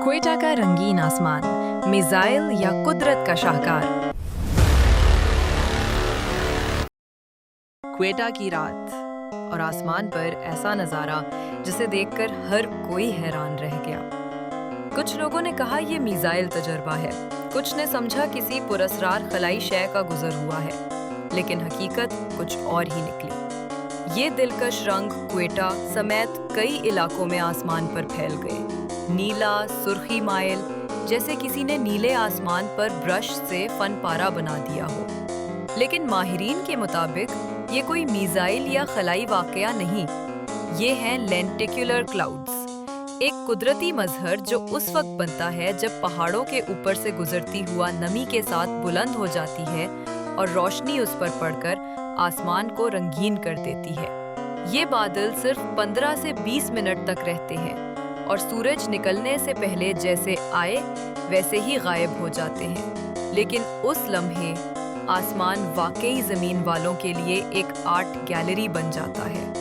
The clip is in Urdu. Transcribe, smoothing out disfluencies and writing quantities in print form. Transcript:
کوئٹہ کا رنگین آسمان، میزائل یا قدرت کا شاہکار۔ کوئٹہ کی رات اور آسمان پر ایسا نظارہ جسے دیکھ کر ہر کوئی حیران رہ گیا۔ کچھ لوگوں نے کہا یہ میزائل تجربہ ہے، کچھ نے سمجھا کسی پراسرار خلائی شے کا گزر ہوا ہے، لیکن حقیقت کچھ اور ہی نکلی۔ یہ دلکش رنگ کوئٹہ سمیت کئی علاقوں میں آسمان پر پھیل گئے، نیلا، سرخی مائل، جیسے کسی نے نیلے آسمان پر برش سے فن پارہ بنا دیا ہو۔ لیکن ماہرین کے مطابق یہ کوئی میزائل یا خلائی واقعہ نہیں، یہ ہیں لینٹیکولر کلاؤڈز، ایک قدرتی مظہر جو اس وقت بنتا ہے جب پہاڑوں کے اوپر سے گزرتی ہوا نمی کے ساتھ بلند ہو جاتی ہے اور روشنی اس پر پڑ کر آسمان کو رنگین کر دیتی ہے۔ یہ بادل صرف 15 سے 20 منٹ تک رہتے ہیں اور سورج نکلنے سے پہلے جیسے آئے ویسے ہی غائب ہو جاتے ہیں، لیکن اس لمحے آسمان واقعی زمین والوں کے لیے ایک آرٹ گیلری بن جاتا ہے۔